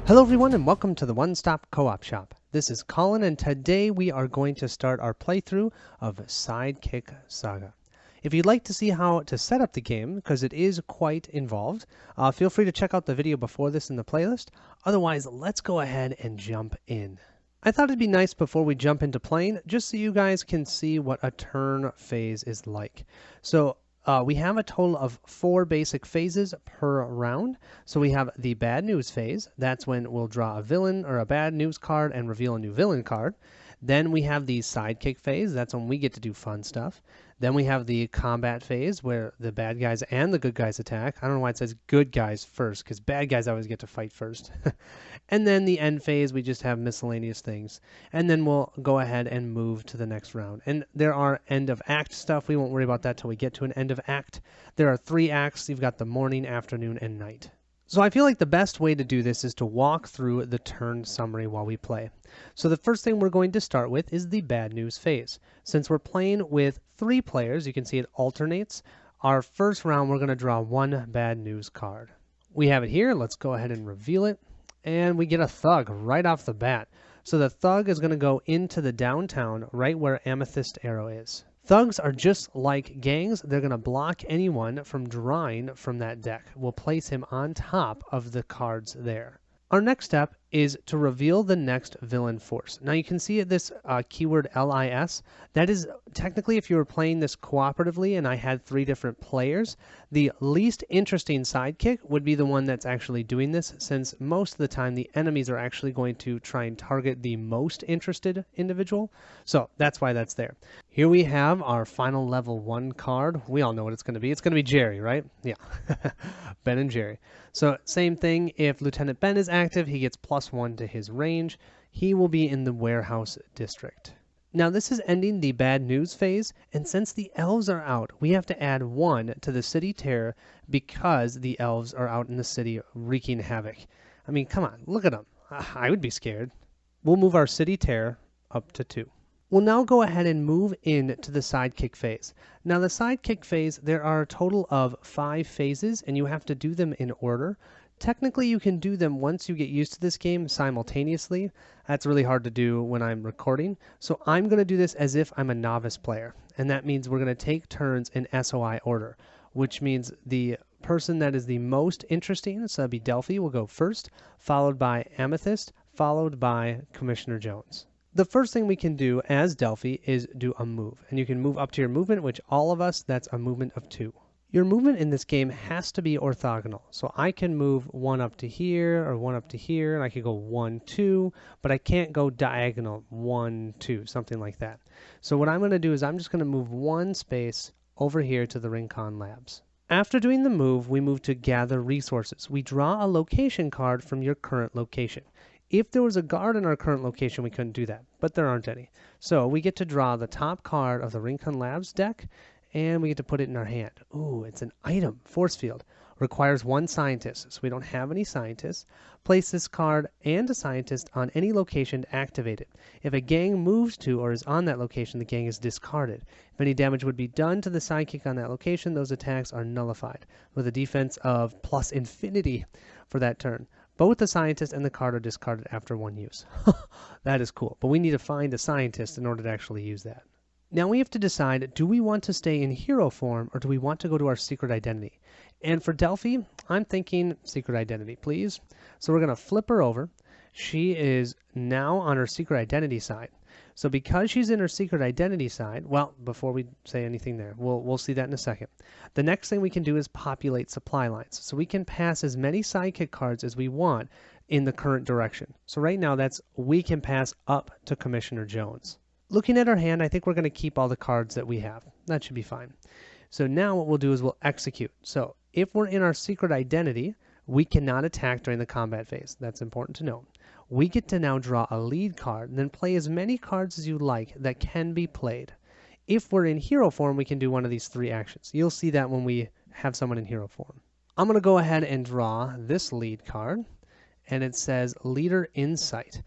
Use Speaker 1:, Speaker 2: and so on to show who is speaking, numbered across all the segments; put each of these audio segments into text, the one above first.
Speaker 1: Hello everyone and welcome to the One Stop Co-op Shop. This is Colin and today we are going to start our playthrough of Sidekick Saga. If you'd like to see how to set up the game, because it is quite involved, feel free to check out the video before this in the playlist. Otherwise, let's go ahead and jump in. I thought it'd be nice before we jump into playing, just so you guys can see what a turn phase is like. So we have a total of 4 basic phases per round. So we have the bad news phase. That's when we'll draw a villain or a bad news card and reveal a new villain card. Then we have the sidekick phase. That's when we get to do fun stuff. Then we have the combat phase where the bad guys and the good guys attack. I don't know why it says good guys first, because bad guys always get to fight first. And then the end phase, we just have miscellaneous things. And then we'll go ahead and move to the next round. And there are end of act stuff. We won't worry about that till we get to an end of act. There are 3 acts. You've got the morning, afternoon, and night. So I feel like the best way to do this is to walk through the turn summary while we play. So the first thing we're going to start with is the bad news phase. Since we're playing with 3 players, you can see it alternates. Our first round, we're going to draw 1 bad news card. We have it here. Let's go ahead and reveal it. And we get a thug right off the bat. So the thug is going to go into the downtown right where Amethyst Arrow is. Thugs are just like gangs. They're going to block anyone from drawing from that deck. We'll place him on top of the cards there. Our next step is to reveal the next villain force. Now you can see this keyword LIS. That is technically if you were playing this cooperatively and I had 3 different players, the least interesting sidekick would be the one that's actually doing this, since most of the time the enemies are actually going to try and target the most interested individual. So that's why that's there. Here we have our final level 1 card. We all know what it's going to be. It's going to be Jerry, right? Yeah. Ben and Jerry. So same thing, if Lieutenant Ben is active, he gets +1 to his range. He will be in the warehouse district. Now this is ending the bad news phase, and since the elves are out, we have to add 1 to the city terror because the elves are out in the city wreaking havoc. I mean, come on, look at them. I would be scared. We'll move our city terror up to 2. We'll now go ahead and move into the sidekick phase. Now the sidekick phase, there are a total of 5 phases and you have to do them in order. Technically you can do them once you get used to this game simultaneously. That's really hard to do when I'm recording. So I'm going to do this as if I'm a novice player. And that means we're going to take turns in SOI order, which means the person that is the most interesting, so that'd be Delphi, will go first, followed by Amethyst, followed by Commissioner Jones. The first thing we can do as Delphi is do a move, and you can move up to your movement, which all of us, that's a movement of 2. Your movement in this game has to be orthogonal, so I can move 1 up to here or 1 up to here, and I could go 1, 2, but I can't go diagonal 1, 2, something like that. So what I'm going to do is I'm just going to move 1 space over here to the Rincon Labs. After doing the move, we move to gather resources. We draw a location card from your current location. If there was a guard in our current location, we couldn't do that, but there aren't any. So we get to draw the top card of the Rincon Labs deck, and we get to put it in our hand. Ooh, it's an item, force field. Requires 1 scientist, so we don't have any scientists. Place this card and a scientist on any location to activate it. If a gang moves to or is on that location, the gang is discarded. If any damage would be done to the sidekick on that location, those attacks are nullified, with a defense of +infinity for that turn. Both the scientist and the card are discarded after 1 use. That is cool, but we need to find a scientist in order to actually use that. Now we have to decide, do we want to stay in hero form or do we want to go to our secret identity? And for Delphi, I'm thinking secret identity, please. So we're going to flip her over. She is now on her secret identity side. So because she's in her secret identity side, well, before we say anything there, we'll see that in a second. The next thing we can do is populate supply lines. So we can pass as many sidekick cards as we want in the current direction. So right now we can pass up to Commissioner Jones. Looking at our hand, I think we're going to keep all the cards that we have. That should be fine. So now what we'll do is we'll execute. So if we're in our secret identity, we cannot attack during the combat phase. That's important to know. We get to now draw a lead card and then play as many cards as you like that can be played. If we're in hero form, we can do one of these 3 actions. You'll see that when we have someone in hero form. I'm going to go ahead and draw this lead card, and it says Leader Insight.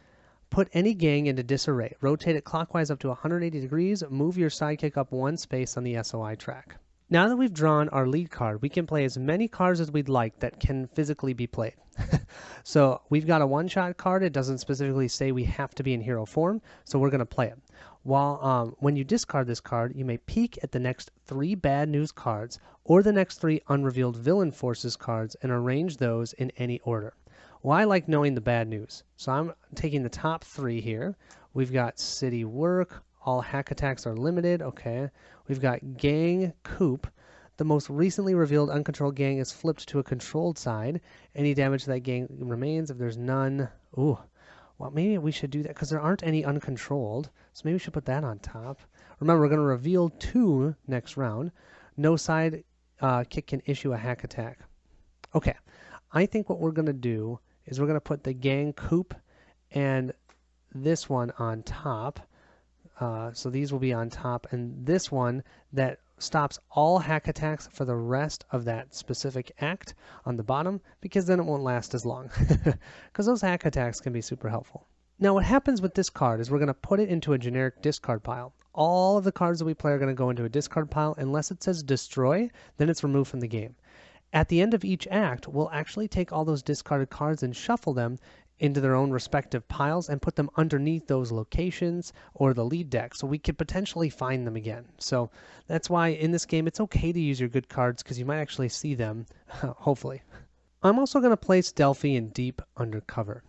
Speaker 1: Put any gang into disarray. Rotate it clockwise up to 180 degrees. Move your sidekick up 1 space on the SOI track. Now that we've drawn our lead card, we can play as many cards as we'd like that can physically be played. So we've got a one-shot card. It doesn't specifically say we have to be in hero form, so we're going to play it. While when you discard this card, you may peek at the next 3 bad news cards or the next 3 unrevealed villain forces cards and arrange those in any order. Well, I like knowing the bad news, so I'm taking the top 3 here. We've got City Work. All hack attacks are limited. Okay. We've got Gang Coup. The most recently revealed uncontrolled gang is flipped to a controlled side. Any damage to that gang remains if there's none. Ooh. Well, maybe we should do that because there aren't any uncontrolled. So maybe we should put that on top. Remember, we're going to reveal 2 next round. No side kick can issue a hack attack. Okay. I think what we're going to do is we're going to put the Gang Coup and this one on top. So these will be on top, and this one that stops all hack attacks for the rest of that specific act on the bottom, because then it won't last as long, because those hack attacks can be super helpful. Now what happens with this card is we're going to put it into a generic discard pile. All of the cards that we play are going to go into a discard pile unless it says destroy, then it's removed from the game. At the end of each act, we'll actually take all those discarded cards and shuffle them into their own respective piles and put them underneath those locations or the lead deck so we could potentially find them again. So that's why in this game it's okay to use your good cards because you might actually see them, hopefully. I'm also going to place Delphi in deep undercover.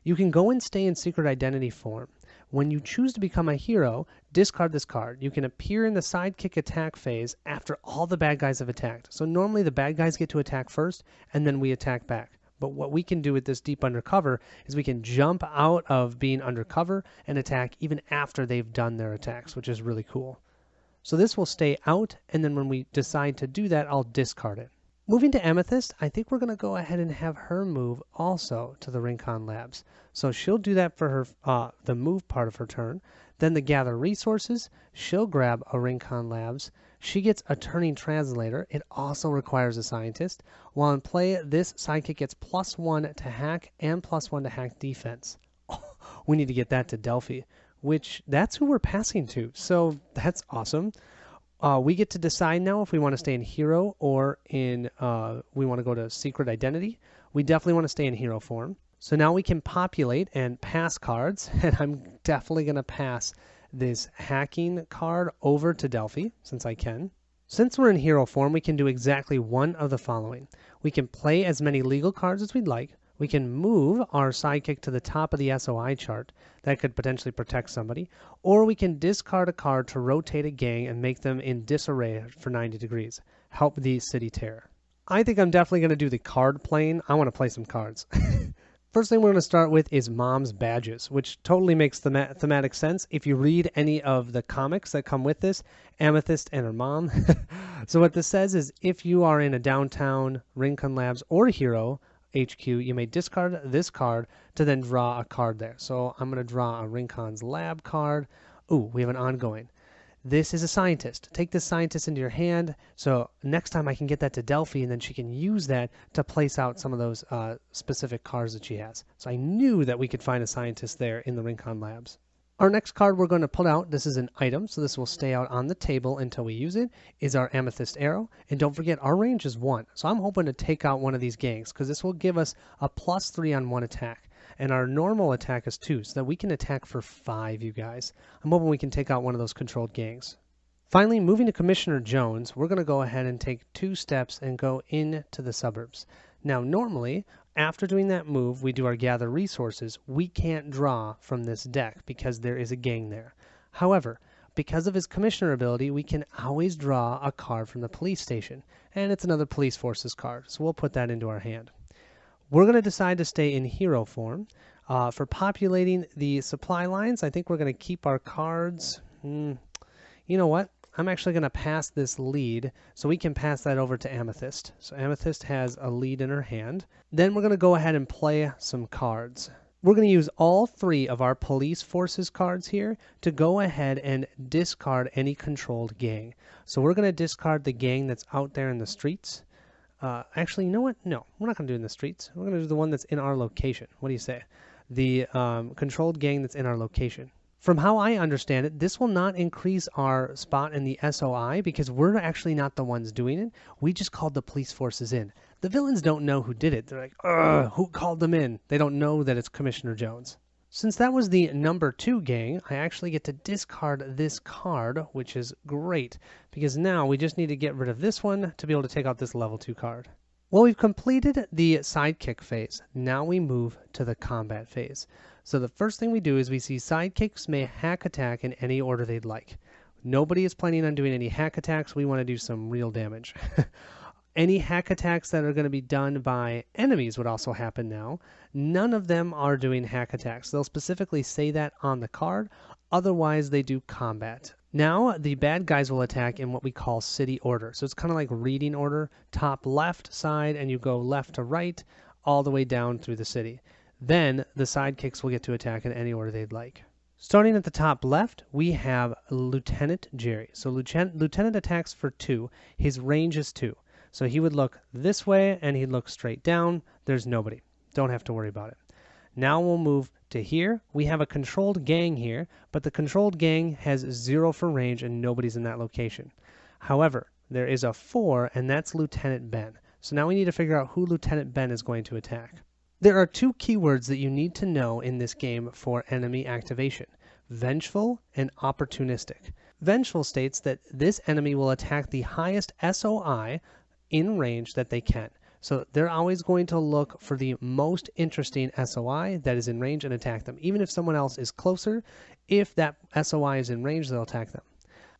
Speaker 1: You can go and stay in secret identity form. When you choose to become a hero, discard this card. You can appear in the Sidekick attack phase after all the bad guys have attacked. So normally the bad guys get to attack first and then we attack back. But what we can do with this deep undercover is we can jump out of being undercover and attack even after they've done their attacks, which is really cool. So this will stay out, and then when we decide to do that, I'll discard it. Moving to Amethyst, I think we're going to go ahead and have her move also to the Rincon Labs. So she'll do that for her the move part of her turn. Then the Gather Resources, she'll grab a Rincon Labs. She gets a Turning Translator. It also requires a Scientist. While in play, this sidekick gets +1 to hack and +1 to hack defense. Oh, we need to get that to Delphi, which that's who we're passing to. So that's awesome. We get to decide now if we want to stay in hero or in we want to go to secret identity. We definitely want to stay in hero form. So now we can populate and pass cards, and I'm definitely going to pass this hacking card over to Delphi, since I can. Since we're in hero form, we can do exactly one of the following. We can play as many legal cards as we'd like. We can move our sidekick to the top of the SOI chart. That could potentially protect somebody. Or we can discard a card to rotate a gang and make them in disarray for 90 degrees. Help the city terror. I think I'm definitely going to do the card playing. I want to play some cards. First thing we're going to start with is Mom's Badges, which totally makes thematic sense if you read any of the comics that come with this, Amethyst and her mom. So what this says is if you are in a downtown Rincon Labs or Hero HQ, you may discard this card to then draw a card there. So I'm going to draw a Rincon's Lab card. Ooh, we have an ongoing. This is a Scientist. Take this Scientist into your hand, so next time I can get that to Delphi, and then she can use that to place out some of those specific cards that she has. So I knew that we could find a Scientist there in the Rincon Labs. Our next card we're going to pull out, this is an item, so this will stay out on the table until we use it, is our Amethyst Arrow. And don't forget, our range is 1. So I'm hoping to take out one of these gangs, because this will give us a +3 on 1 attack. And our normal attack is 2, so that we can attack for 5, you guys. I'm hoping we can take out one of those controlled gangs. Finally, moving to Commissioner Jones, we're going to go ahead and take 2 steps and go into the suburbs. Now, normally, after doing that move, we do our Gather Resources. We can't draw from this deck because there is a gang there. However, because of his Commissioner ability, we can always draw a card from the police station. And it's another Police Forces card, so we'll put that into our hand. We're going to decide to stay in hero form. For populating the supply lines, I think we're going to keep our cards. You know what? I'm actually going to pass this lead, so we can pass that over to Amethyst. So Amethyst has a lead in her hand. Then we're going to go ahead and play some cards. We're going to use all 3 of our Police Forces cards here to go ahead and discard any controlled gang. So we're going to discard the gang that's out there in the streets. Actually, you know what? No, we're not going to do it in the streets. We're going to do the one that's in our location. What do you say? The controlled gang that's in our location. From how I understand it, this will not increase our spot in the SOI because we're actually not the ones doing it. We just called the police forces in. The villains don't know who did it. They're like, ugh, who called them in? They don't know that it's Commissioner Jones. Since that was the number 2 gang, I actually get to discard this card, which is great, because now we just need to get rid of this one to be able to take out this level 2 card. Well, we've completed the sidekick phase. Now we move to the combat phase. So the first thing we do is we see sidekicks may hack attack in any order they'd like. Nobody is planning on doing any hack attacks. We want to do some real damage. Any hack attacks that are going to be done by enemies would also happen now. None of them are doing hack attacks. They'll specifically say that on the card. Otherwise, they do combat. Now, the bad guys will attack in what we call city order. So it's kind of like reading order, top left side, and you go left to right, all the way down through the city. Then, the sidekicks will get to attack in any order they'd like. Starting at the top left, we have Lieutenant Jerry. So Lieutenant attacks for 2. His range is 2. So he would look this way, and he'd look straight down. There's nobody. Don't have to worry about it. Now we'll move to here. We have a controlled gang here, but the controlled gang has 0 for range, and nobody's in that location. However, there is a 4, and that's Lieutenant Ben. So now we need to figure out who Lieutenant Ben is going to attack. There are 2 keywords that you need to know in this game for enemy activation: vengeful and opportunistic. Vengeful states that this enemy will attack the highest SOI in range that they can. So they're always going to look for the most interesting SOI that is in range and attack them. Even if someone else is closer, if that SOI is in range, they'll attack them.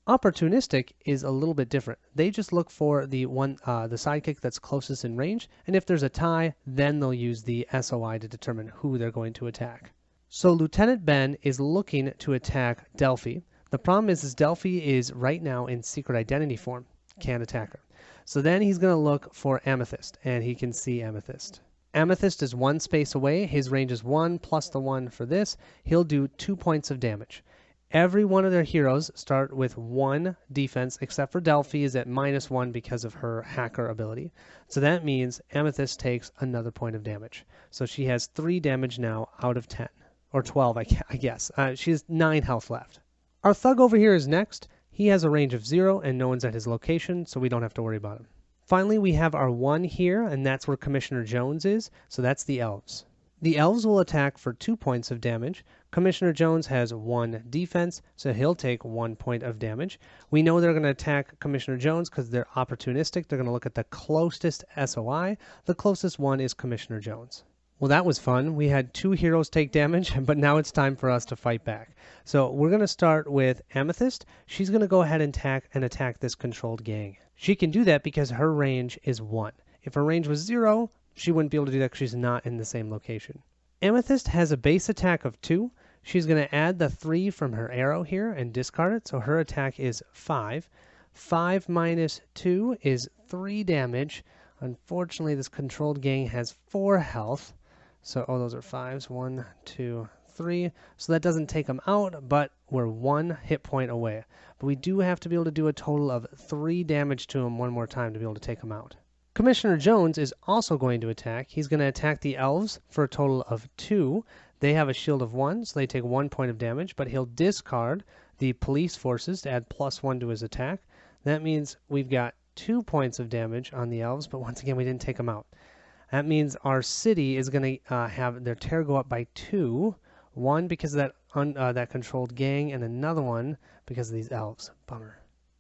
Speaker 1: Opportunistic is a little bit different. They just look for the sidekick that's closest in range, and if there's a tie, then they'll use the SOI to determine who they're going to attack. So Lieutenant Ben is looking to attack Delphi. The problem is Delphi is right now in secret identity form. Can't attack her. So then he's going to look for Amethyst, and he can see Amethyst. Amethyst is 1 space away. His range is 1 plus the 1 for this. He'll do 2 points of damage. Every one of their heroes start with 1 defense, except for Delphi is at -1 because of her hacker ability. So that means Amethyst takes another point of damage. So she has 3 damage now out of 10. Or 12, I guess. She has 9 health left. Our thug over here is next. He has a range of 0, and no one's at his location, so we don't have to worry about him. Finally, we have our 1 here, and that's where Commissioner Jones is, so that's the elves. The elves will attack for 2 points of damage. Commissioner Jones has 1 defense, so he'll take 1 point of damage. We know they're going to attack Commissioner Jones because they're opportunistic. They're going to look at the closest SOI. The closest one is Commissioner Jones. Well, that was fun. We had 2 heroes take damage, but now it's time for us to fight back. So we're going to start with Amethyst. She's going to go ahead and attack this controlled gang. She can do that because her range is 1. If her range was 0, she wouldn't be able to do that because she's not in the same location. Amethyst has a base attack of 2. She's going to add the 3 from her arrow here and discard it, so her attack is 5. 5 minus 2 is 3 damage. Unfortunately, this controlled gang has 4 health. So, those are 5s. 1, 2, 3. So that doesn't take them out, but we're 1 hit point away. But we do have to be able to do a total of 3 damage to him one more time to be able to take him out. Commissioner Jones is also going to attack. He's going to attack the elves for a total of 2. They have a shield of 1, so they take 1 point of damage, but he'll discard the police forces to add +1 to his attack. That means we've got 2 points of damage on the elves, but once again, we didn't take them out. That means our city is going to have their terror go up by 2. 1 because of that controlled gang, and another one because of these elves. Bummer.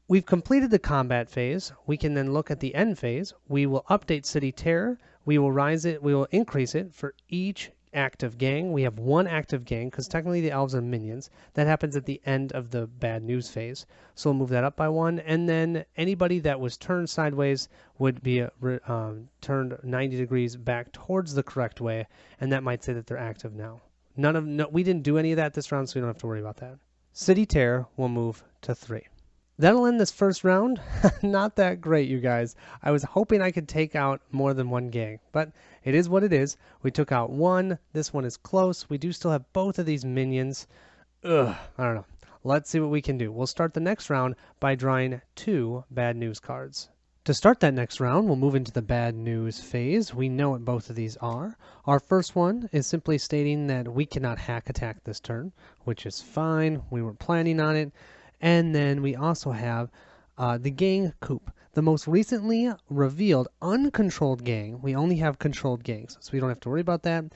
Speaker 1: We've completed the combat phase. We can then look at the end phase. We will update city terror. We will increase it for each active gang. We have 1 active gang because technically the elves are minions. That happens at the end of the bad news phase. So we'll move that up by 1. And then anybody that was turned sideways would be turned 90 degrees back towards the correct way. And that might say that they're active now. We didn't do any of that this round, so we don't have to worry about that. City terror will move to 3. That'll end this first round. Not that great, you guys. I was hoping I could take out more than 1 gang, but it is what it is. We took out 1. This one is close. We do still have both of these minions. I don't know. Let's see what we can do. We'll start the next round by drawing 2 bad news cards. To start that next round, we'll move into the bad news phase. We know what both of these are. Our first one is simply stating that we cannot hack attack this turn, which is fine. We weren't planning on it. And then we also have the gang coup. The most recently revealed uncontrolled gang. We only have controlled gangs, so we don't have to worry about that.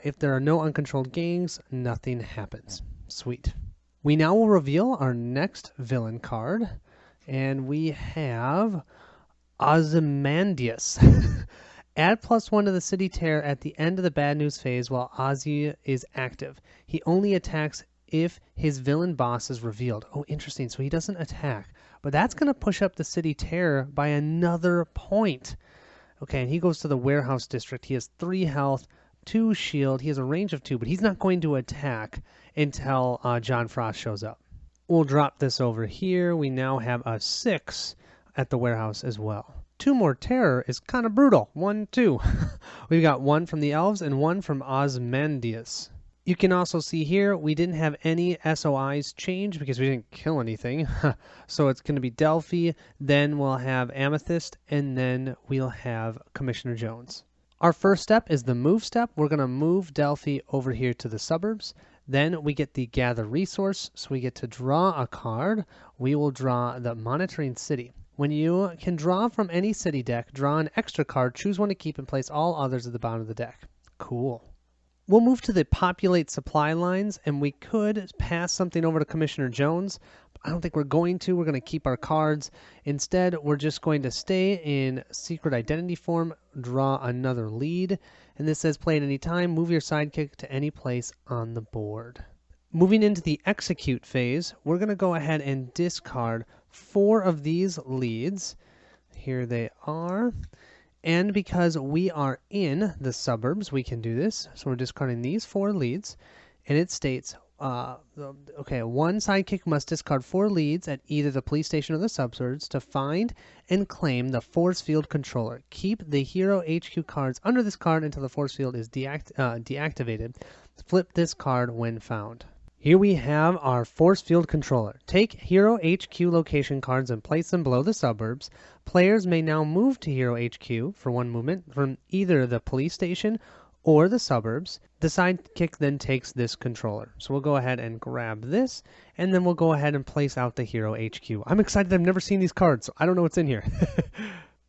Speaker 1: If there are no uncontrolled gangs, nothing happens. Sweet. We now will reveal our next villain card, and we have Ozymandias. Add +1 to the city terror at the end of the bad news phase while Ozzy is active. He only attacks if his villain boss is revealed. Oh, interesting. So he doesn't attack. But that's going to push up the city terror by another point. Okay, and he goes to the warehouse district. He has 3 health, 2 shield. He has a range of 2, but he's not going to attack until John Frost shows up. We'll drop this over here. We now have a 6 at the warehouse as well. 2 more terror is kind of brutal. 1, 2. We've got 1 from the elves and 1 from Ozymandias. You can also see here we didn't have any SOIs change because we didn't kill anything. So it's going to be Delphi, then we'll have Amethyst, and then we'll have Commissioner Jones. Our first step is the move step. We're going to move Delphi over here to the suburbs. Then we get the gather resource, so we get to draw a card. We will draw the monitoring city. When you can draw from any city deck, draw an extra card, choose one to keep, and place all others at the bottom of the deck. Cool. We'll move to the populate supply lines, and we could pass something over to Commissioner Jones. I don't think we're going to. We're going to keep our cards. Instead, we're just going to stay in secret identity form, draw another lead, and this says play at any time, move your sidekick to any place on the board. Moving into the execute phase, we're going to go ahead and discard 4 of these leads. Here they are. And because we are in the suburbs, we can do this. So we're discarding these 4 leads. And it states, okay, one sidekick must discard 4 leads at either the police station or the suburbs to find and claim the force field controller. Keep the hero HQ cards under this card until the force field is deactivated. Flip this card when found. Here we have our force field controller. Take Hero HQ location cards and place them below the suburbs. Players may now move to Hero HQ for 1 movement from either the police station or the suburbs. The sidekick then takes this controller. So we'll go ahead and grab this, and then we'll go ahead and place out the Hero HQ. I'm excited. I've never seen these cards, so I don't know what's in here.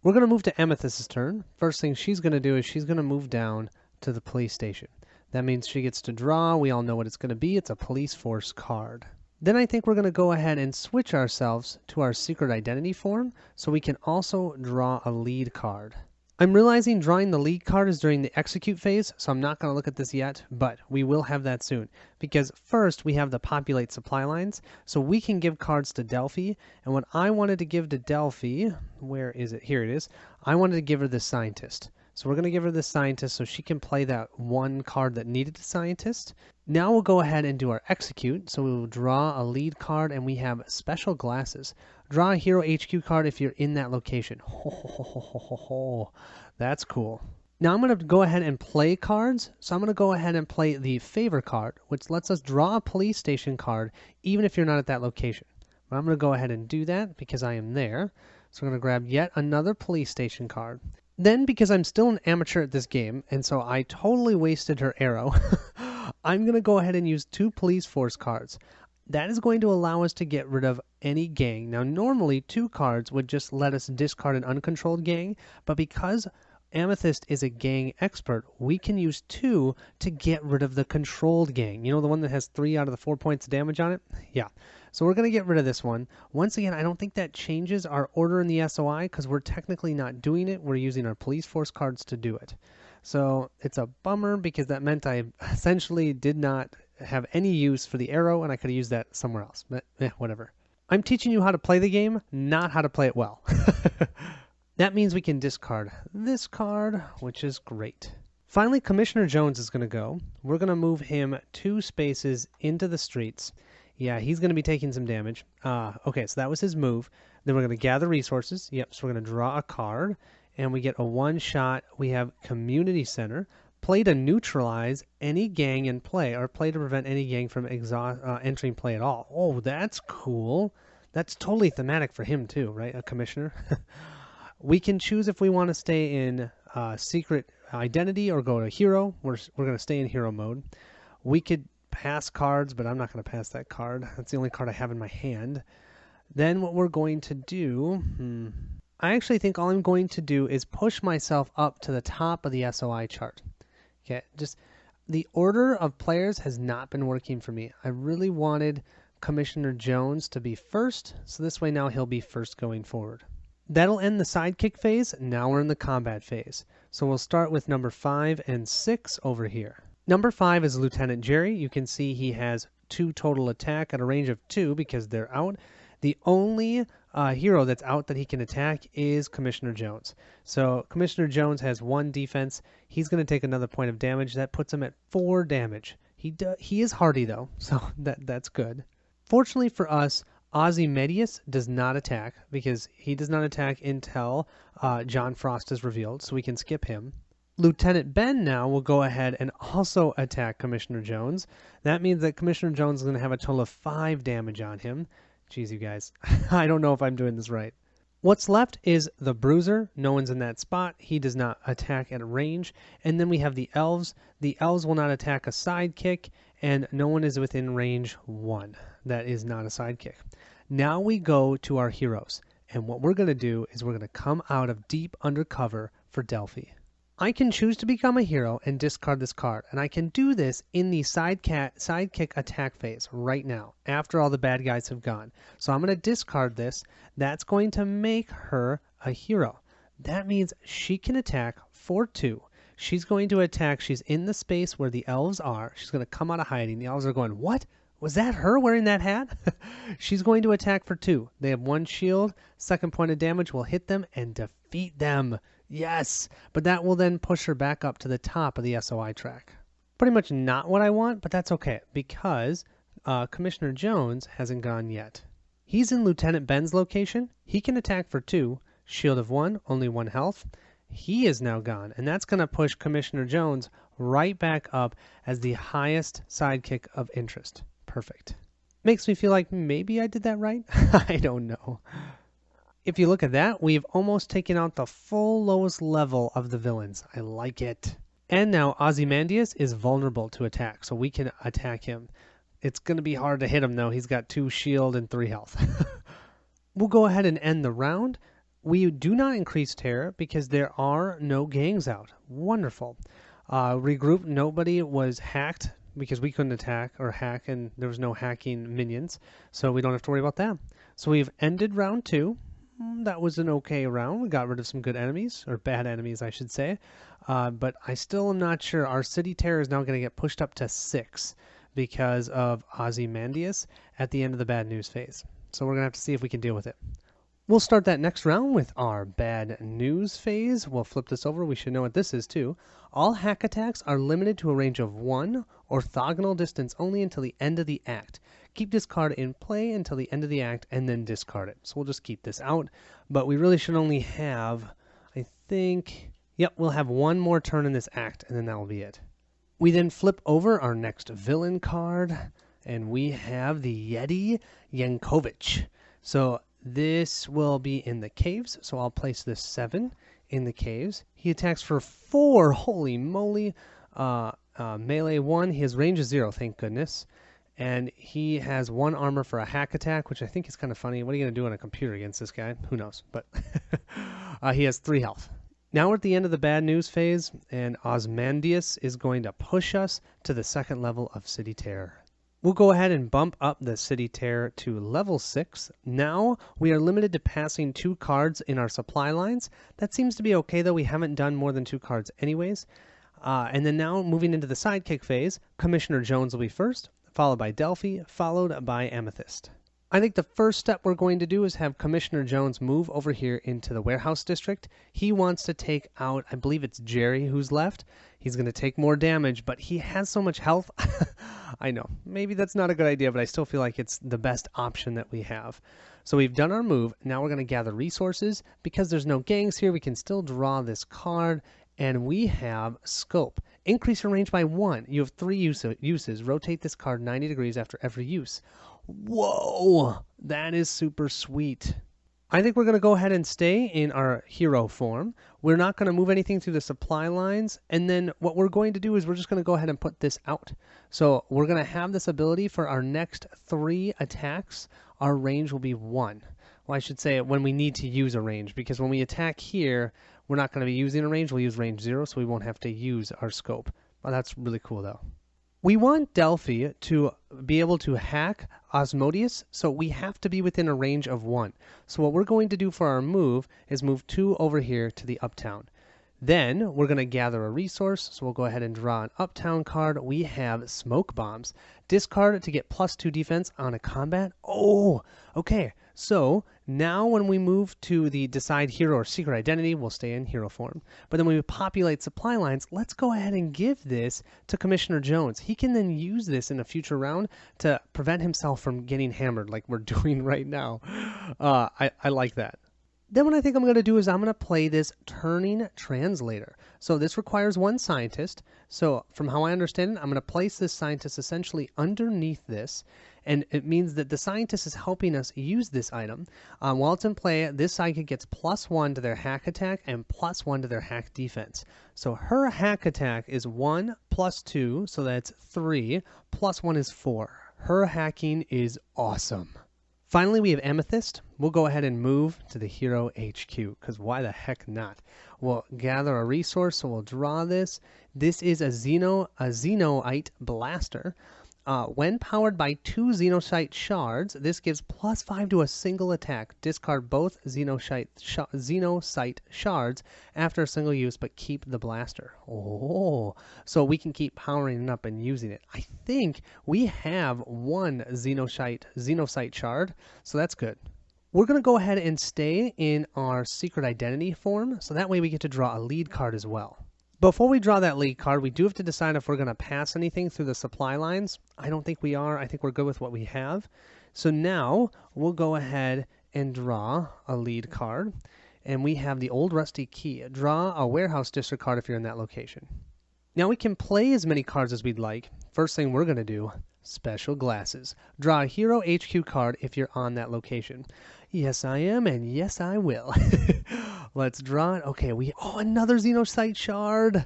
Speaker 1: We're going to move to Amethyst's turn. First thing she's going to do is she's going to move down to the police station. That means she gets to draw. We all know what it's going to be. It's a police force card. Then I think we're going to go ahead and switch ourselves to our secret identity form so we can also draw a lead card. I'm realizing drawing the lead card is during the execute phase, so I'm not going to look at this yet, but we will have that soon. Because first we have the populate supply lines, so we can give cards to Delphi, and what I wanted to give to Delphi, where is it? Here it is. I wanted to give her the scientist. So we're going to give her the scientist so she can play that 1 card that needed a scientist. Now we'll go ahead and do our execute. So we will draw a lead card, and we have special glasses. Draw a hero HQ card if you're in that location. That's cool. Now I'm going to go ahead and play cards. So I'm going to go ahead and play the favor card, which lets us draw a police station card even if you're not at that location. But I'm going to go ahead and do that because I am there. So we're going to grab yet another police station card. Then, because I'm still an amateur at this game, and so I totally wasted her arrow, I'm going to go ahead and use 2 police force cards. That is going to allow us to get rid of any gang. Now, normally 2 cards would just let us discard an uncontrolled gang, but because Amethyst is a gang expert, we can use 2 to get rid of the controlled gang. You know, the one that has 3 out of the 4 points of damage on it? Yeah. So we're going to get rid of this one. Once again, I don't think that changes our order in the SOI because we're technically not doing it. We're using our police force cards to do it. So it's a bummer because that meant I essentially did not have any use for the arrow and I could have used that somewhere else. But whatever. I'm teaching you how to play the game, not how to play it well. That means we can discard this card, which is great. Finally, Commissioner Jones is going to go. We're going to move him 2 spaces into the streets. Yeah, he's going to be taking some damage. Okay, so that was his move. Then we're going to gather resources. Yep, so we're going to draw a card. And we get a 1-shot. We have Community Center. Play to neutralize any gang in play, or play to prevent any gang from entering play at all. Oh, that's cool. That's totally thematic for him too, right? A commissioner. We can choose if we want to stay in secret identity or go to hero. We're going to stay in hero mode. We could pass cards, but I'm not going to pass that card. That's the only card I have in my hand. Then what we're going to do, I actually think all I'm going to do is push myself up to the top of the SOI chart. Okay, just the order of players has not been working for me. I really wanted Commissioner Jones to be first, so this way now he'll be first going forward. That'll end the sidekick phase. Now we're in the combat phase. So we'll start with number 5 and 6 over here. Number 5 is Lieutenant Jerry. You can see he has 2 total attack at a range of 2 because they're out. The only hero that's out that he can attack is Commissioner Jones. So Commissioner Jones has 1 defense. He's going to take another point of damage. That puts him at 4 damage. He is hardy though, so that's good. Fortunately for us, Ozymandias does not attack because he does not attack until John Frost is revealed, so we can skip him. Lieutenant Ben now will go ahead and also attack Commissioner Jones. That means that Commissioner Jones is going to have a total of 5 damage on him. Jeez, you guys, I don't know if I'm doing this right. What's left is the Bruiser. No one's in that spot. He does not attack at range. And then we have the Elves. The Elves will not attack a sidekick, and no one is within range 1. That is not a sidekick. Now we go to our heroes. And what we're going to do is we're going to come out of deep undercover for Delphi. I can choose to become a hero and discard this card, and I can do this in the sidekick attack phase right now, after all the bad guys have gone. So I'm going to discard this. That's going to make her a hero. That means she can attack for 2. She's going to attack. She's in the space where the elves are. She's going to come out of hiding. The elves are going, what? Was that her wearing that hat? She's going to attack for 2. They have 1 shield. Second point of damage will hit them and defeat them. Yes, but that will then push her back up to the top of the SOI track. Pretty much not what I want, but that's okay because Commissioner Jones hasn't gone yet. He's in Lieutenant Ben's location. He can attack for 2. Shield of 1, only 1 health. He is now gone, and that's going to push Commissioner Jones right back up as the highest sidekick of interest. Perfect. Makes me feel like maybe I did that right. I don't know. If you look at that, we've almost taken out the full lowest level of the villains. I like it. And now Ozymandias is vulnerable to attack, so we can attack him. It's going to be hard to hit him, though. He's got 2 shield and 3 health. We'll go ahead and end the round. We do not increase terror because there are no gangs out. Wonderful. Regroup. Nobody was hacked because we couldn't attack or hack, and there was no hacking minions, so we don't have to worry about that. So we've ended round 2. That was an okay round. We got rid of some good enemies, or bad enemies, I should say. But I still am not sure. Our city terror is now going to get pushed up to 6 because of Ozymandias at the end of the bad news phase. So we're going to have to see if we can deal with it. We'll start that next round with our bad news phase. We'll flip this over. We should know what this is too. All hack attacks are limited to a range of 1 orthogonal distance only until the end of the act. Keep this card in play until the end of the act and then discard it. So we'll just keep this out. But we really should only have, I think, yep, we'll have 1 more turn in this act and then that will be it. We then flip over our next villain card and we have the Yeti Yankovic. So this will be in the caves. So I'll place this 7 in the caves. He attacks for 4. Holy moly. Melee 1. His range is 0, thank goodness. And he has 1 armor for a hack attack, which I think is kind of funny. What are you going to do on a computer against this guy? Who knows? But he has 3 health. Now we're at the end of the bad news phase, and Ozymandias is going to push us to the 2nd level of City Terror. We'll go ahead and bump up the City Terror to level 6. Now we are limited to passing 2 cards in our supply lines. That seems to be okay, though. We haven't done more than 2 cards anyways. And then now moving into the sidekick phase, Commissioner Jones will be first, followed by Delphi, followed by Amethyst. I think the first step we're going to do is have Commissioner Jones move over here into the warehouse district. He wants to take out, I believe it's Jerry who's left. He's going to take more damage, but he has so much health. I know, maybe that's not a good idea, but I still feel like it's the best option that we have. So we've done our move. Now we're going to gather resources. Because there's no gangs here, we can still draw this card. And we have Scope. Increase your range by 1. You have 3 uses. Rotate this card 90 degrees after every use. Whoa! That is super sweet. I think we're going to go ahead and stay in our hero form. We're not going to move anything through the supply lines. And then what we're going to do is we're just going to go ahead and put this out. So we're going to have this ability for our next 3 attacks. Our range will be 1. Well, I should say when we need to use a range, because when we attack here, we're not going to be using a range. We'll use range 0, so we won't have to use our scope. Well, that's really cool, though. We want Delphi to be able to hack Asmodeus, so we have to be within a range of 1. So what we're going to do for our move is move 2 over here to the Uptown. Then we're going to gather a resource, so we'll go ahead and draw an Uptown card. We have Smoke Bombs. Discard to get +2 defense on a combat. Oh, okay. So now when we move to the Decide Hero or Secret Identity, we'll stay in hero form. But then when we populate supply lines, let's go ahead and give this to Commissioner Jones. He can then use this in a future round to prevent himself from getting hammered like we're doing right now. I like that. Then what I think I'm going to do is I'm going to play this Turning Translator. So this requires 1 scientist. So from how I understand it, I'm going to place this scientist essentially underneath this. And it means that the scientist is helping us use this item. While it's in play, this sidekick gets +1 to their hack attack and +1 to their hack defense. So her hack attack is 1 + 2, so that's 3, +1 is 4. Her hacking is awesome. Finally, we have Amethyst. We'll go ahead and move to the Hero HQ, because why the heck not? We'll gather a resource, so we'll draw this. This is a Xenoite Blaster. When powered by 2 Xenocyte shards, this gives +5 to a single attack. Discard both Xenocyte shards after a single use, but keep the blaster. Oh, so we can keep powering it up and using it. I think we have 1 Xenocyte shard, so that's good. We're going to go ahead and stay in our Secret Identity form, so that way we get to draw a lead card as well. Before we draw that lead card, we do have to decide if we're going to pass anything through the supply lines. I don't think we are. I think we're good with what we have. So now we'll go ahead and draw a lead card. And we have the Old Rusty Key. Draw a Warehouse District card if you're in that location. Now we can play as many cards as we'd like. First thing we're going to do, Special Glasses. Draw a Hero HQ card if you're on that location. Yes, I am, and yes, I will. Let's draw it. Okay, another Xenocyte shard.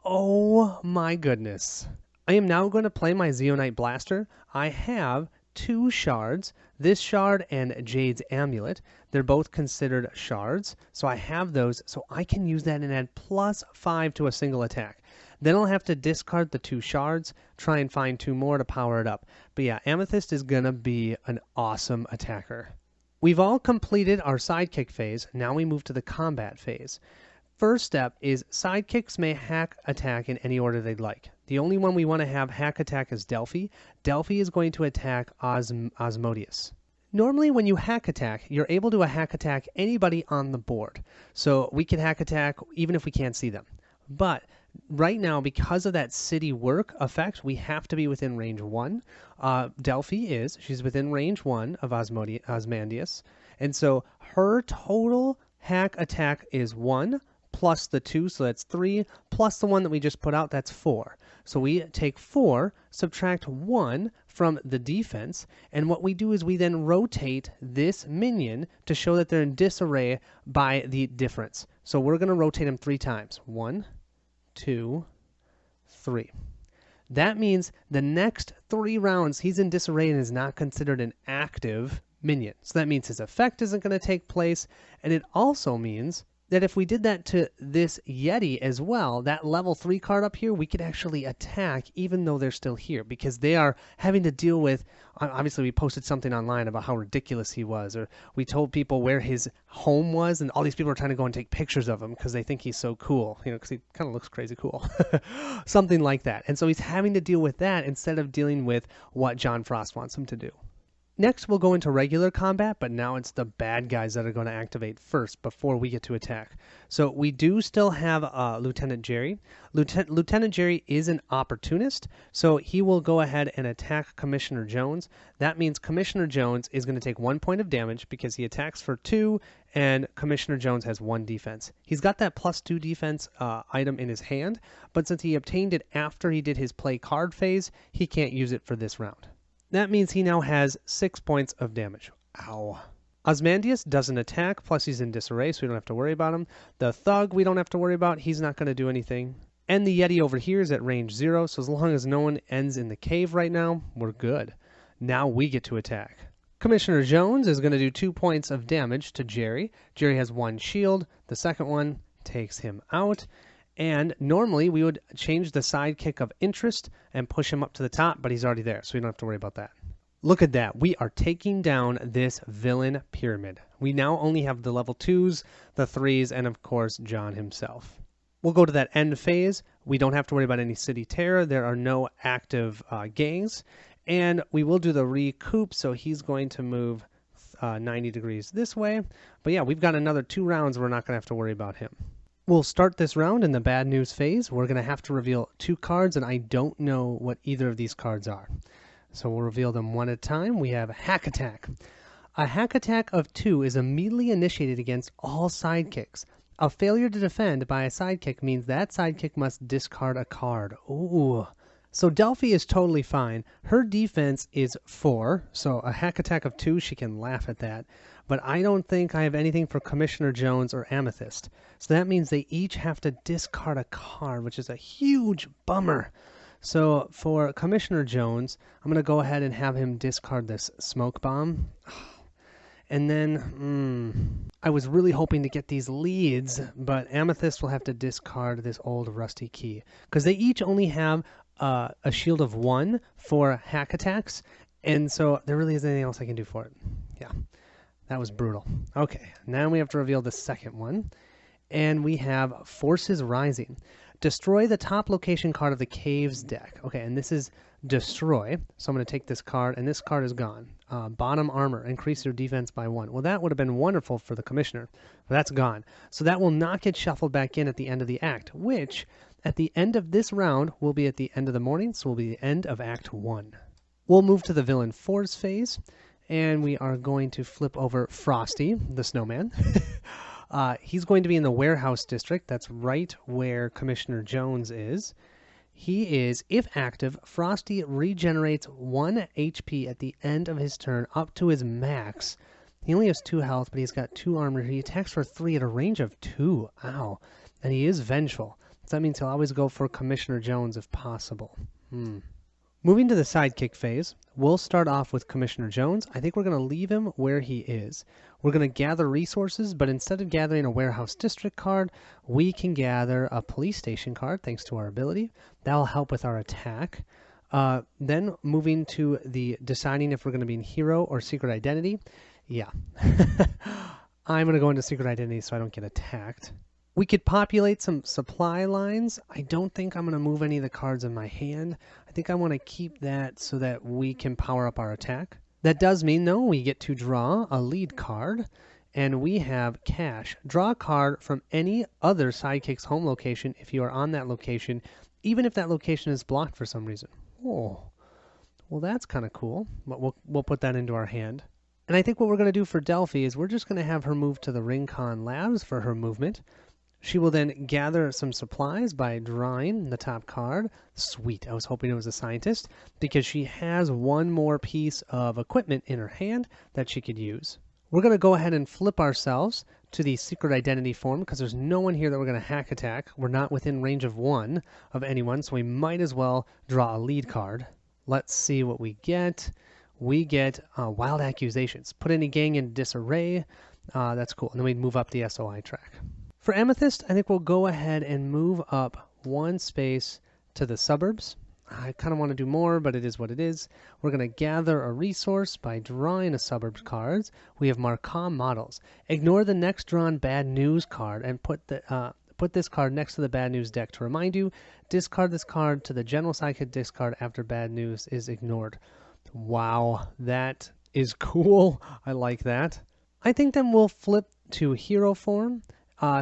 Speaker 1: Oh my goodness. I am now going to play my Xeonite Blaster. I have 2 shards, this shard and Jade's Amulet. They're both considered shards, so I have those, so I can use that and add +5 to a single attack. Then I'll have to discard the 2 shards, try and find 2 more to power it up. But yeah, Amethyst is going to be an awesome attacker. We've all completed our sidekick phase. Now we move to the combat phase. First step is sidekicks may hack attack in any order they'd like. The only one we want to have hack attack is Delphi. Delphi is going to attack Asmodeus. Normally when you hack attack, you're able to hack attack anybody on the board. So we can hack attack even if we can't see them. But right now, because of that city work effect, we have to be within range 1. Delphi she's within range 1 of Asmodeus. And so her total hack attack is 1 plus the 2, so that's 3, plus the 1 that we just put out, that's 4. So we take 4, subtract 1 from the defense, and what we do is we then rotate this minion to show that they're in disarray by the difference. So we're going to rotate him 3 times. 1, 2, 3. That means the next 3 rounds he's in disarray and is not considered an active minion. So that means his effect isn't going to take place, and it also means that if we did that to this Yeti as well, that level 3 card up here, we could actually attack even though they're still here, because they are having to deal with, obviously we posted something online about how ridiculous he was, or we told people where his home was, and all these people are trying to go and take pictures of him because they think he's so cool, because he kind of looks crazy cool. Something like that. And so he's having to deal with that instead of dealing with what John Frost wants him to do. Next, we'll go into regular combat, but now it's the bad guys that are going to activate first before we get to attack. So we do still have Lieutenant Jerry. Lieutenant Jerry is an opportunist, so he will go ahead and attack Commissioner Jones. That means Commissioner Jones is going to take 1 point of damage because he attacks for 2, and Commissioner Jones has 1 defense. He's got that +2 defense item in his hand, but since he obtained it after he did his play card phase, he can't use it for this round. That means he now has 6 points of damage. Ow. Osmandius doesn't attack, plus he's in disarray, so we don't have to worry about him. The Thug we don't have to worry about. He's not going to do anything. And the Yeti over here is at range 0, so as long as no one ends in the cave right now, we're good. Now we get to attack. Commissioner Jones is going to do 2 points of damage to Jerry. Jerry has 1 shield. The second one takes him out. And normally we would change the sidekick of interest and push him up to the top, but he's already there, so we don't have to worry about that. Look at that. We are taking down this villain pyramid. We now only have the level 2s, the 3s, and of course John himself. We'll go to that end phase. We don't have to worry about any city terror. There are no active gangs. And we will do the recoup, so he's going to move 90 degrees this way. But yeah, we've got another 2 rounds. We're not going to have to worry about him. We'll start this round in the bad news phase. We're going to have to reveal 2 cards, and I don't know what either of these cards are. So we'll reveal them one at a time. We have Hack Attack. A Hack Attack of 2 is immediately initiated against all sidekicks. A failure to defend by a sidekick means that sidekick must discard a card. Ooh. So Delphi is totally fine. Her defense is 4, so a Hack Attack of 2, she can laugh at that. But I don't think I have anything for Commissioner Jones or Amethyst. So that means they each have to discard a card, which is a huge bummer. So for Commissioner Jones, I'm going to go ahead and have him discard this Smoke Bomb. And then, I was really hoping to get these leads, but Amethyst will have to discard this old Rusty Key. Because they each only have a shield of 1 for hack attacks, and so there really isn't anything else I can do for it. Yeah, that was brutal. Okay, now we have to reveal the second one, and we have Forces Rising. Destroy the top location card of the Caves deck. Okay, and this is Destroy, so I'm going to take this card, and this card is gone. Bottom Armor, increase your defense by 1. Well, that would have been wonderful for the Commissioner, but that's gone. So that will not get shuffled back in at the end of the act, which at the end of this round will be at the end of the morning, so will be the end of Act 1. We'll move to the Villain Force phase, and we are going to flip over Frosty, the snowman. He's going to be in the Warehouse District. That's right where Commissioner Jones is. He is, if active, Frosty regenerates 1 HP at the end of his turn up to his max. He only has 2 health, but he's got 2 armor. He attacks for 3 at a range of 2. Ow. And he is vengeful. So that means he'll always go for Commissioner Jones if possible. Moving to the sidekick phase, we'll start off with Commissioner Jones. I think we're going to leave him where he is. We're going to gather resources, but instead of gathering a Warehouse District card, we can gather a Police Station card, thanks to our ability. That will help with our attack. Then moving to the deciding if we're going to be in Hero or Secret Identity. Yeah. I'm going to go into Secret Identity so I don't get attacked. We could populate some supply lines. I don't think I'm going to move any of the cards in my hand. I think I want to keep that so that we can power up our attack. That does mean, though, we get to draw a lead card, and we have cash. Draw a card from any other sidekick's home location if you are on that location, even if that location is blocked for some reason. Oh, well, that's kind of cool, but we'll put that into our hand. And I think what we're going to do for Delphi is we're just going to have her move to the Rincon Labs for her movement. She will then gather some supplies by drawing the top card. Sweet, I was hoping it was a scientist, because she has 1 more piece of equipment in her hand that she could use. We're going to go ahead and flip ourselves to the Secret Identity form, because there's no one here that we're going to hack attack. We're not within range of 1 of anyone, so we might as well draw a lead card. Let's see what we get. We get Wild Accusations. Put any gang in disarray. That's cool. And then we move up the SOI track. For Amethyst, I think we'll go ahead and move up 1 space to the suburbs. I kind of want to do more, but it is what it is. We're going to gather a resource by drawing a suburbs cards. We have Marcom models. Ignore the next drawn bad news card and put this card next to the bad news deck to remind you. Discard this card to the general sidekick discard after bad news is ignored. Wow, that is cool. I like that. I think then we'll flip to hero form.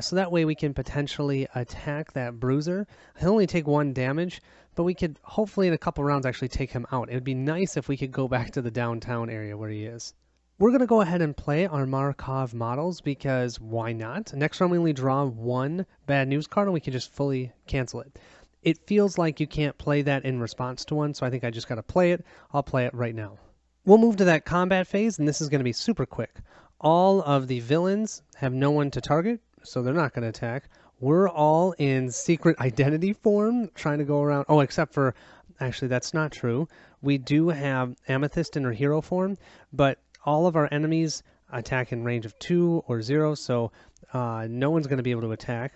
Speaker 1: So that way we can potentially attack that bruiser. He'll only take 1 damage, but we could hopefully in a couple rounds actually take him out. It would be nice if we could go back to the downtown area where he is. We're going to go ahead and play our Markov models because why not? Next round we only draw 1 bad news card and we can just fully cancel it. It feels like you can't play that in response to one, so I think I just got to play it. I'll play it right now. We'll move to that combat phase, and this is going to be super quick. All of the villains have no one to target, so they're not going to attack. We're all in secret identity form, trying to go around. Oh, except for, actually, that's not true. We do have Amethyst in her hero form, but all of our enemies attack in range of 2 or 0, so no one's going to be able to attack.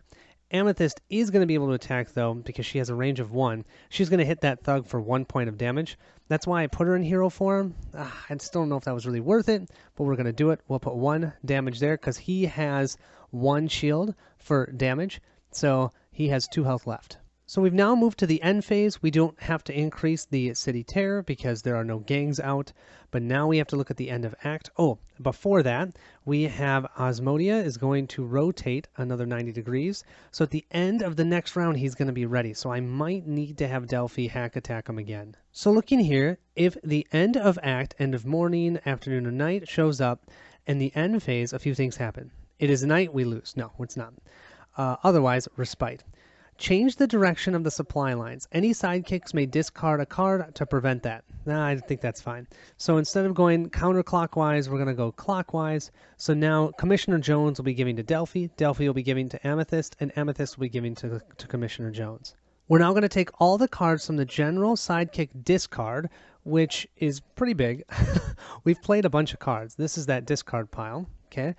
Speaker 1: Amethyst is going to be able to attack, though, because she has a range of 1. She's going to hit that thug for 1 point of damage. That's why I put her in hero form. I still don't know if that was really worth it, but we're going to do it. We'll put 1 damage there because he has 1 shield for damage, so he has 2 health left. So we've now moved to the end phase. We don't have to increase the city terror because there are no gangs out, but now we have to look at the end of act. Oh, before that, we have Osmodia is going to rotate another 90 degrees. So at the end of the next round, he's going to be ready. So I might need to have Delphi hack attack him again. So looking here, if the end of act, end of morning, afternoon, or night shows up, and the end phase, a few things happen. It is night, we lose. No, it's not. Otherwise, respite. Change the direction of the supply lines. Any sidekicks may discard a card to prevent that. I think that's fine. So instead of going counterclockwise, we're going to go clockwise. So now Commissioner Jones will be giving to Delphi. Delphi will be giving to Amethyst, and Amethyst will be giving to Commissioner Jones. We're now going to take all the cards from the general sidekick discard, which is pretty big. We've played a bunch of cards. This is that discard pile, okay?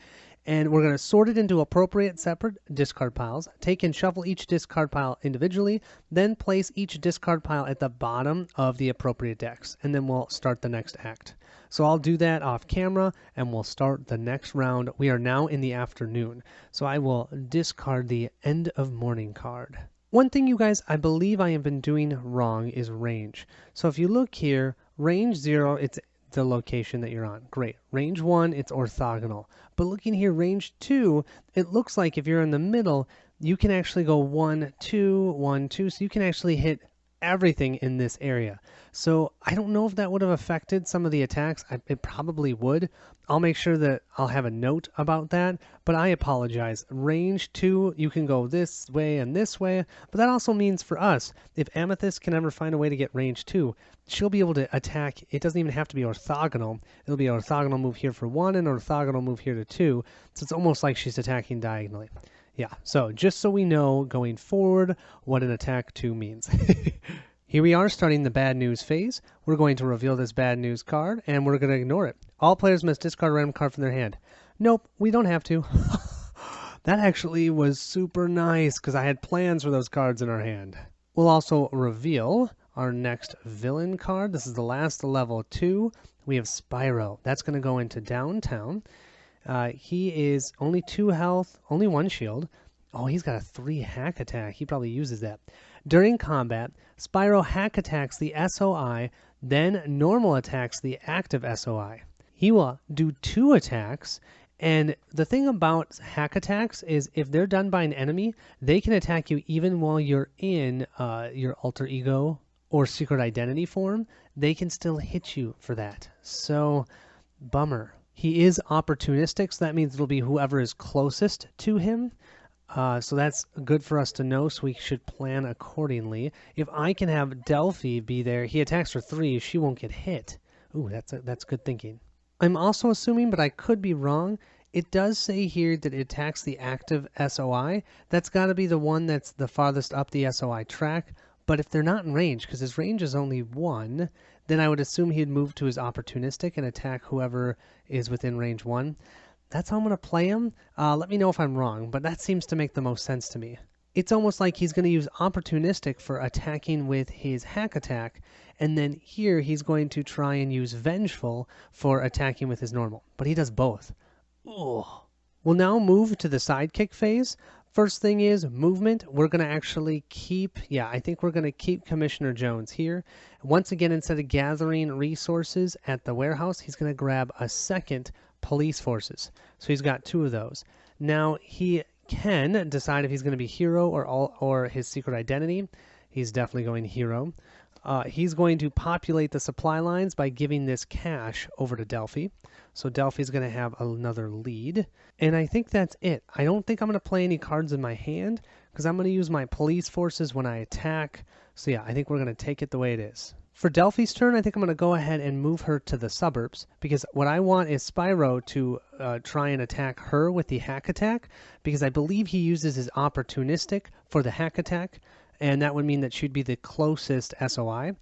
Speaker 1: And we're going to sort it into appropriate separate discard piles. Take and shuffle each discard pile individually, then place each discard pile at the bottom of the appropriate decks, and then we'll start the next act. So I'll do that off camera, and we'll start the next round. We are now in the afternoon, so I will discard the end of morning card. One thing, you guys, I believe I have been doing wrong is range. So if you look here, range 0, it's the location that you're on. Great. Range 1, it's orthogonal. But looking here, range 2, it looks like if you're in the middle, you can actually go 1, 2, 1, 2. So you can actually hit everything in this area. So I don't know if that would have affected some of the attacks. It probably would. I'll make sure that I'll have a note about that, but I apologize. Range 2, you can go this way and this way, but that also means for us, if Amethyst can ever find a way to get range 2, she'll be able to attack. It doesn't even have to be orthogonal. It'll be an orthogonal move here for 1 and an orthogonal move here to 2, so it's almost like she's attacking diagonally. Yeah, so just so we know going forward what an attack 2 means. Here we are starting the bad news phase. We're going to reveal this bad news card, and we're going to ignore it. All players must discard a random card from their hand. Nope, we don't have to. That actually was super nice, because I had plans for those cards in our hand. We'll also reveal our next villain card. This is the last level 2. We have Spyro. That's going to go into downtown. He is only 2 health, only 1 shield. Oh, he's got a 3 hack attack. He probably uses that. During combat, Spyro hack attacks the SOI, then normal attacks the active SOI. He will do 2 attacks, and the thing about hack attacks is if they're done by an enemy, they can attack you even while you're in your alter ego or secret identity form. They can still hit you for that. So, bummer. He is opportunistic, so that means it'll be whoever is closest to him. So that's good for us to know, so we should plan accordingly. If I can have Delphi be there, he attacks for 3, she won't get hit. Ooh, that's good thinking. I'm also assuming, but I could be wrong, it does say here that it attacks the active SOI. That's got to be the one that's the farthest up the SOI track. But if they're not in range, because his range is only 1, then I would assume he'd move to his opportunistic and attack whoever is within range 1. That's how I'm going to play him. Let me know if I'm wrong, but that seems to make the most sense to me. It's almost like he's going to use opportunistic for attacking with his hack attack, and then here he's going to try and use vengeful for attacking with his normal. But he does both. Ugh. We'll now move to the sidekick phase. First thing is movement. We're going to actually keep, I think we're going to keep Commissioner Jones here. Once again, instead of gathering resources at the warehouse, he's going to grab a second police forces. So he's got 2 of those. Now he can decide if he's going to be hero or his secret identity. He's definitely going hero. He's going to populate the supply lines by giving this cash over to Delphi. So Delphi's going to have another lead. And I think that's it. I don't think I'm going to play any cards in my hand because I'm going to use my police forces when I attack. So yeah, I think we're going to take it the way it is. For Delphi's turn, I think I'm going to go ahead and move her to the suburbs, because what I want is Spyro to try and attack her with the hack attack, because I believe he uses his opportunistic for the hack attack, and that would mean that she'd be the closest SOI.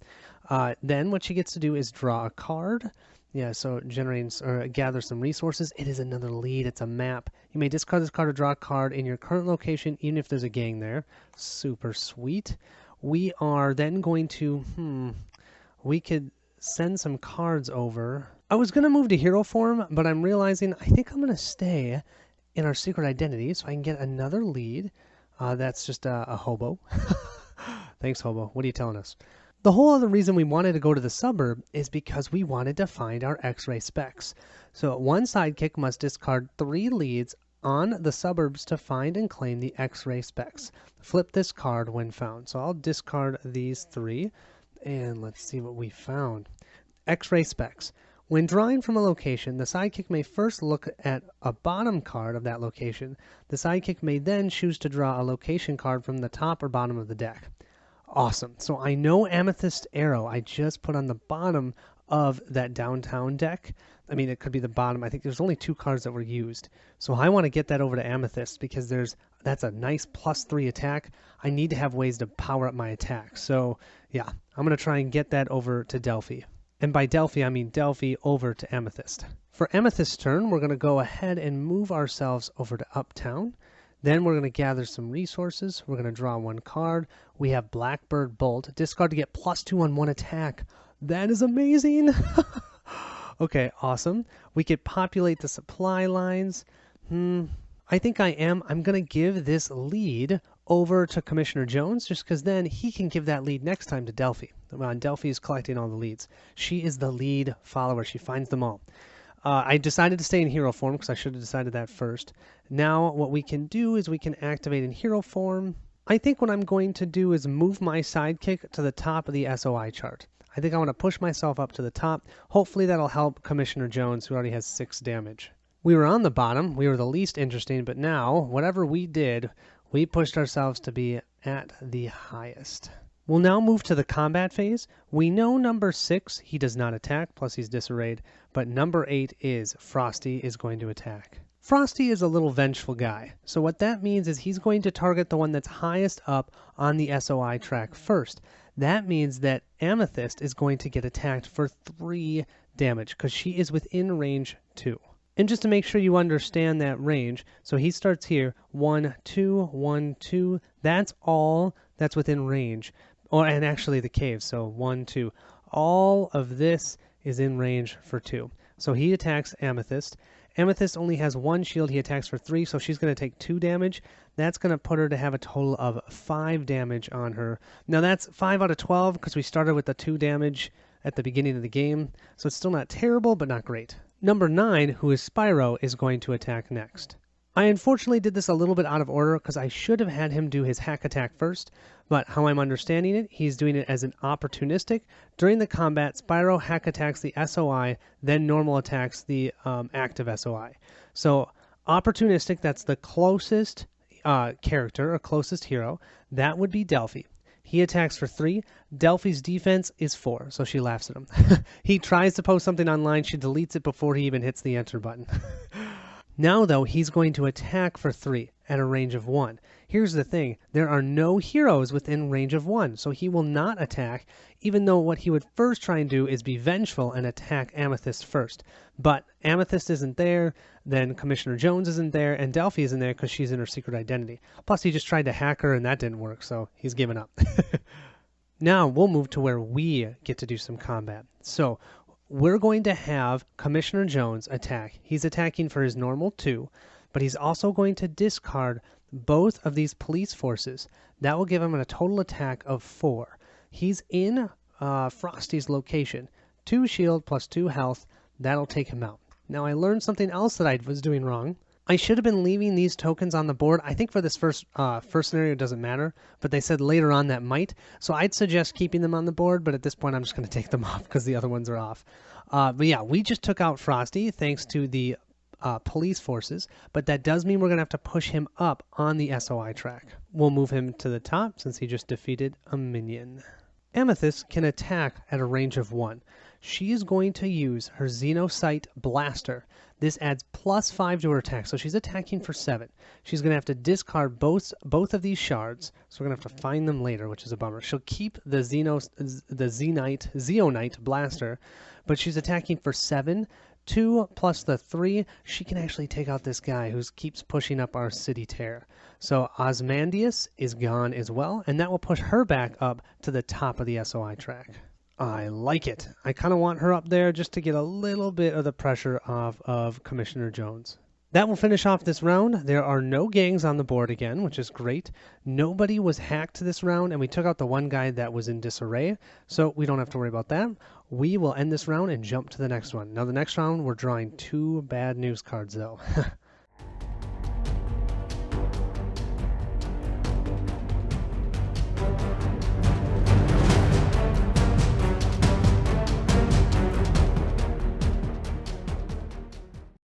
Speaker 1: Then what she gets to do is draw a card. Yeah, so generates or gather some resources. It is another lead. It's a map. You may discard this card or draw a card in your current location, even if there's a gang there. Super sweet. We are then going to, we could send some cards over. I was going to move to hero form, but I'm realizing I think I'm going to stay in our secret identity so I can get another lead. That's just a hobo. Thanks, hobo. What are you telling us? The whole other reason we wanted to go to the suburb is because we wanted to find our X-ray specs. So one sidekick must discard 3 leads on the suburbs to find and claim the X-ray specs. Flip this card when found. So I'll discard these 3, and let's see what we found. X-ray specs. When drawing from a location, the sidekick may first look at a bottom card of that location. The sidekick may then choose to draw a location card from the top or bottom of the deck. Awesome. So I know Amethyst Arrow I just put on the bottom of that downtown deck. I mean, it could be the bottom. I think there's only 2 cards that were used. So I want to get that over to Amethyst because that's a nice +3 attack. I need to have ways to power up my attack. So yeah, I'm going to try and get that over to Delphi. And by Delphi, I mean Delphi over to Amethyst. For Amethyst's turn, we're going to go ahead and move ourselves over to Uptown. Then we're going to gather some resources. We're going to draw 1 card. We have Blackbird Bolt. Discard to get +2 on 1 attack. That is amazing. Okay, awesome. We could populate the supply lines. I think I'm going to give this lead over to Commissioner Jones, just because then he can give that lead next time to Delphi. Delphi is collecting all the leads. She is the lead follower. She finds them all. I decided to stay in hero form because I should have decided that first. Now what we can do is we can activate in hero form. I think what I'm going to do is move my sidekick to the top of the SOI chart. I think I want to push myself up to the top. Hopefully that'll help Commissioner Jones, who already has 6 damage. We were on the bottom. We were the least interesting, but now, whatever we did, we pushed ourselves to be at the highest. We'll now move to the combat phase. We know number 6, he does not attack, plus he's disarrayed, but number 8 is Frosty is going to attack. Frosty is a little vengeful guy, so what that means is he's going to target the one that's highest up on the SOI track first. That means that Amethyst is going to get attacked for 3 damage, because she is within range 2. And just to make sure you understand that range, so he starts here, 1, 2, 1, 2, that's all that's within range. And actually the cave, so 1, 2. All of this is in range for 2. So he attacks Amethyst. Amethyst only has 1 shield. He attacks for 3, so she's going to take 2 damage. That's going to put her to have a total of 5 damage on her. Now that's 5 out of 12 because we started with the 2 damage at the beginning of the game. So it's still not terrible, but not great. Number 9, who is Spyro, is going to attack next. I unfortunately did this a little bit out of order because I should have had him do his hack attack first, but how I'm understanding it, he's doing it as an opportunistic. During the combat, Spyro hack attacks the SOI, then normal attacks the active SOI. So opportunistic, that's the closest character or closest hero. That would be Delphi. He attacks for 3. Delphi's defense is 4, so she laughs at him. He tries to post something online. She deletes it before he even hits the enter button. Now, though, he's going to attack for 3 at a range of 1. Here's the thing. There are no heroes within range of 1, so he will not attack, even though what he would first try and do is be vengeful and attack Amethyst first. But Amethyst isn't there, then Commissioner Jones isn't there, and Delphi isn't there because she's in her secret identity. Plus, he just tried to hack her, and that didn't work, so he's given up. Now, we'll move to where we get to do some combat. So, we're going to have Commissioner Jones attack. He's attacking for his normal 2, but he's also going to discard both of these police forces. That will give him a total attack of 4. He's in Frosty's location. 2 shield plus 2 health. That'll take him out. Now, I learned something else that I was doing wrong. I should have been leaving these tokens on the board. I think for this first scenario it doesn't matter, but they said later on that might. So I'd suggest keeping them on the board, but at this point I'm just going to take them off because the other ones are off. But yeah, we just took out Frosty thanks to the police forces, but that does mean we're going to have to push him up on the SOI track. We'll move him to the top since he just defeated a minion. Amethyst can attack at a range of 1. She is going to use her Xenosight Blaster. This adds +5 to her attack, so she's attacking for 7. She's going to have to discard both of these shards, so we're going to have to find them later, which is a bummer. She'll keep the Zeonite Blaster, but she's attacking for 7. 2 plus the 3, she can actually take out this guy who keeps pushing up our city tear. So Osmandius is gone as well, and that will push her back up to the top of the SOI track. I like it. I kind of want her up there just to get a little bit of the pressure off of Commissioner Jones. That will finish off this round. There are no gangs on the board again, which is great. Nobody was hacked this round, and we took out the one guy that was in disarray, so we don't have to worry about that. We will end this round and jump to the next one. Now, the next round, we're drawing 2 bad news cards, though.